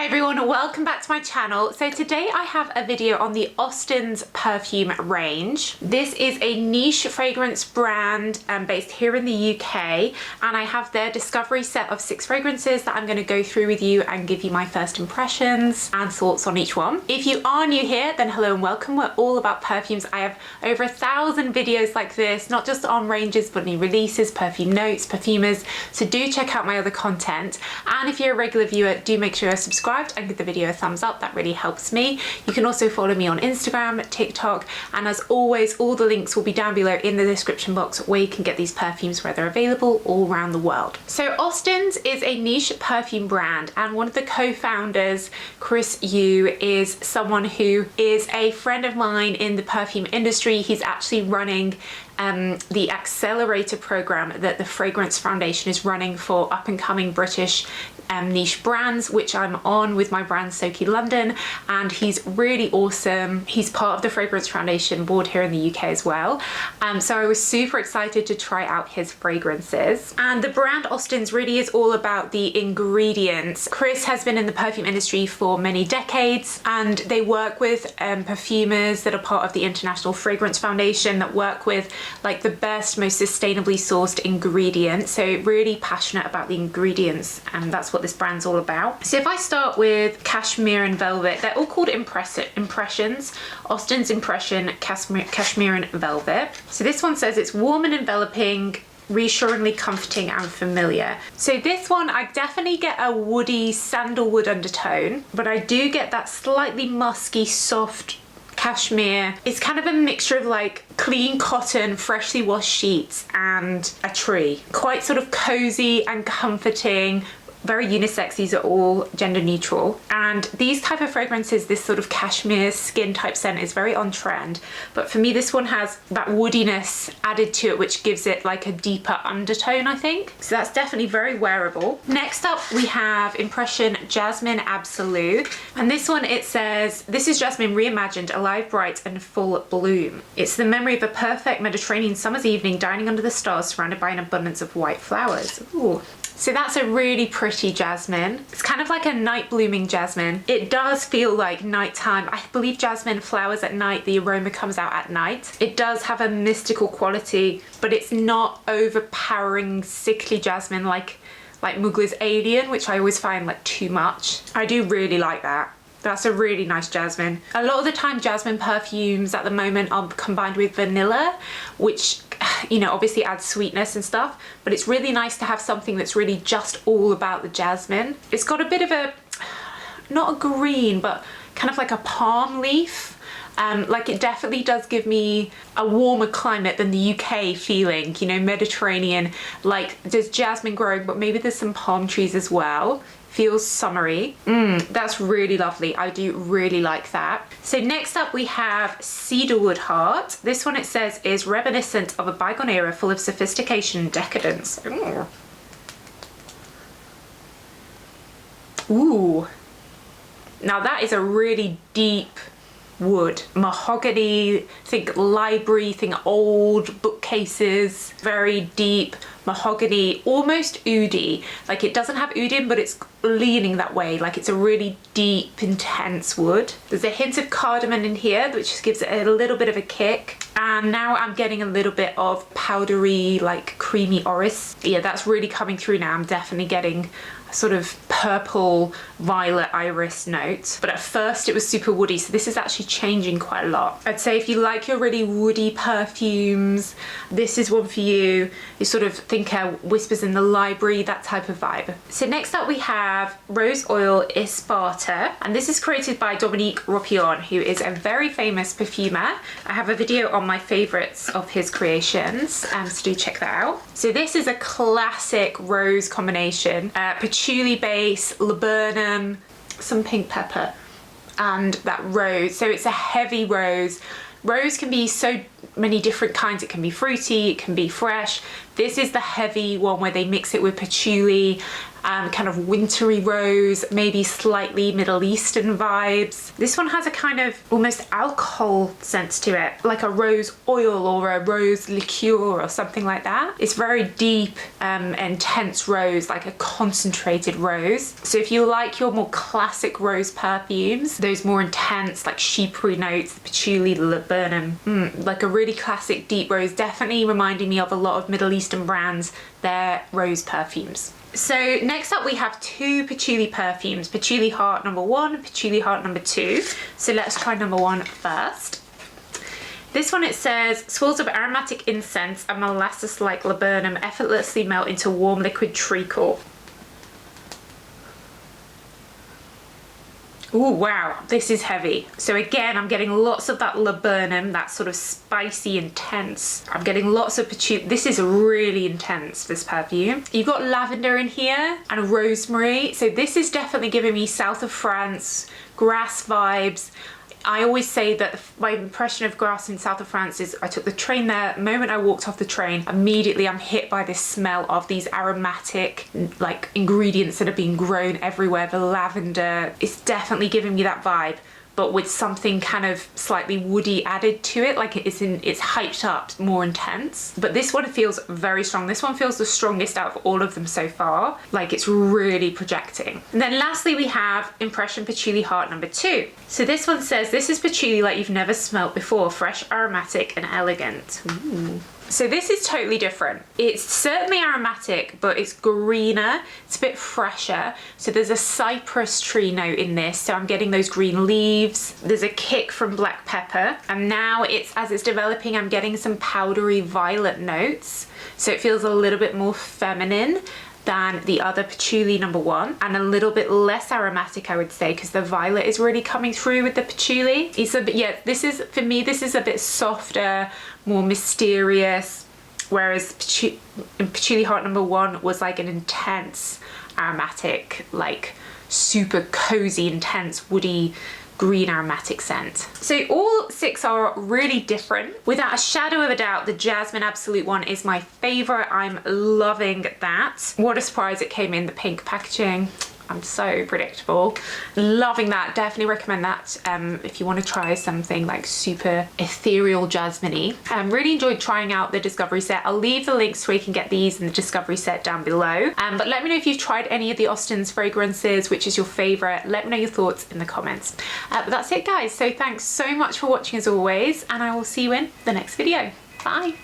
everyone, welcome back to my channel. So today I have a video on the OSTENS perfume range. This is a niche fragrance brand based here in the UK, and I have their discovery set of 6 fragrances that I'm going to go through with you and give you my first impressions and thoughts on each one. If you are new here, then hello and welcome. We're all about perfumes. I have over 1,000 videos like this, not just on ranges but new releases, perfume notes, perfumers, so do check out my other content. And if you're a regular viewer, do make sure you're subscribed and give the video a thumbs up. That really helps me. You can also follow me on Instagram, TikTok, and as always, all the links will be down below in the description box where you can get these perfumes where they're available all around the world. So OSTENS is a niche perfume brand, and one of the co-founders, Chris Yu, is someone who is a friend of mine in the perfume industry. He's actually running the accelerator program that the Fragrance Foundation is running for up-and-coming British niche brands, which I'm on with my brand Soki London, and he's really awesome. He's part of the Fragrance Foundation board here in the UK as well, so I was super excited to try out his fragrances. And the brand OSTENS really is all about the ingredients. Chris has been in the perfume industry for many decades, and they work with perfumers that are part of the International Fragrance Foundation that work with like the best, most sustainably sourced ingredients. So really passionate about the ingredients, and that's what this brand's all about. So if I start with Cashmere Velvet, they're all called impressions. OSTENS Impression Cashmere Velvet. So this one says it's warm and enveloping, reassuringly comforting and familiar. So this one, I definitely get a woody sandalwood undertone, but I do get that slightly musky, soft cashmere. It's kind of a mixture of like clean cotton, freshly washed sheets and a tree. Quite sort of cozy and comforting, very unisex. These are all gender neutral, and these type of fragrances, this sort of cashmere skin type scent, is very on trend, but for me this one has that woodiness added to it, which gives it like a deeper undertone, I think. So that's definitely very wearable. Next up we have Impression Jasmine Absolute, and this one, it says, this is Jasmine reimagined, alive, bright and full bloom. It's the memory of a perfect Mediterranean summer's evening, dining under the stars surrounded by an abundance of white flowers. Ooh. So that's a really pretty jasmine. It's kind of like a night blooming jasmine. It does feel like nighttime. I believe jasmine flowers at night, the aroma comes out at night. It does have a mystical quality, but it's not overpowering, sickly jasmine like Mugler's Alien, which I always find like too much. I do really like that. That's a really nice jasmine. A lot of the time jasmine perfumes at the moment are combined with vanilla, which, you know, obviously adds sweetness and stuff, but it's really nice to have something that's really just all about the jasmine. It's got a bit of a, not a green, but kind of like a palm leaf. Like it definitely does give me a warmer climate than the UK feeling, you know, Mediterranean, like there's jasmine growing, but maybe there's some palm trees as well. Feels summery. That's really lovely. I do really like that. So next up we have Cedarwood Heart. This one, it says, is reminiscent of a bygone era full of sophistication and decadence. Ooh. Now that is a really deep wood. Mahogany, think library, think old bookcases, very deep mahogany, almost oudi. Like it doesn't have oud in, but it's leaning that way. Like it's a really deep, intense wood. There's a hint of cardamom in here, which just gives it a little bit of a kick. And now I'm getting a little bit of powdery, like creamy orris. Yeah, that's really coming through now. I'm definitely getting a sort of purple violet iris note, but at first it was super woody, so this is actually changing quite a lot. I'd say if you like your really woody perfumes, this is one for you. You sort of think Whispers in the Library, that type of vibe. So next up we have Rose Oil Esparta, and this is created by Dominique Ropion, who is a very famous perfumer. I have a video on my favorites of his creations, so do check that out. So this is a classic rose combination, patchouli base, laburnum, some pink pepper, and that rose. So it's a heavy rose. Rose can be so many different kinds. It can be fruity, it can be fresh. This is the heavy one where they mix it with patchouli kind of wintry rose, maybe slightly Middle Eastern vibes. This one has a kind of almost alcohol sense to it, like a rose oil or a rose liqueur or something like that. It's very deep, intense rose, like a concentrated rose. So if you like your more classic rose perfumes, those more intense, like chypre notes, the patchouli, the laburnum, like a really classic deep rose, definitely reminding me of a lot of Middle Eastern brands, their rose perfumes. So next up we have two patchouli perfumes, Pichuli Heart number 1, Pichuli Heart number 2. So let's try number 1 first. This one, it says, swirls of aromatic incense and molasses-like laburnum effortlessly melt into warm liquid treacle. Oh wow, this is heavy. So again, I'm getting lots of that laburnum, that sort of spicy, intense. I'm getting lots of patchouli. This is really intense, this perfume. You've got lavender in here and rosemary. So this is definitely giving me south of France, grass vibes. I always say that my impression of grass in south of France is I took the train there. The moment I walked off the train, immediately I'm hit by this smell of these aromatic like ingredients that are being grown everywhere. The lavender is definitely giving me that vibe, but with something kind of slightly woody added to it, like it's hyped up, more intense. But this one feels very strong. This one feels the strongest out of all of them so far. Like it's really projecting. And then lastly, we have Impression Pichuli Heart number 2. So this one says, this is patchouli like you've never smelt before, fresh, aromatic, and elegant. Ooh. So this is totally different. It's certainly aromatic, but it's greener, it's a bit fresher. So there's a cypress tree note in this, so I'm getting those green leaves. There's a kick from black pepper, and now as it's developing, I'm getting some powdery violet notes. So it feels a little bit more feminine than the other patchouli number 1, and a little bit less aromatic, I would say, because the violet is really coming through with the patchouli. It's a bit, yeah, this is, for me, this is a bit softer, more mysterious, whereas Pichuli Heart number 1 was like an intense aromatic, like super cozy, intense, woody, green aromatic scent. So all 6 are really different. Without a shadow of a doubt, the Jasmine Absolute one is my favorite. I'm loving that. What a surprise it came in the pink packaging. I'm so predictable. Loving that. Definitely recommend that if you want to try something like super ethereal jasmine-y. Really enjoyed trying out the Discovery set. I'll leave the links where you can get these in the Discovery set down below. But let me know if you've tried any of the OSTENS fragrances, which is your favorite. Let me know your thoughts in the comments. But that's it, guys. So thanks so much for watching as always, and I will see you in the next video. Bye.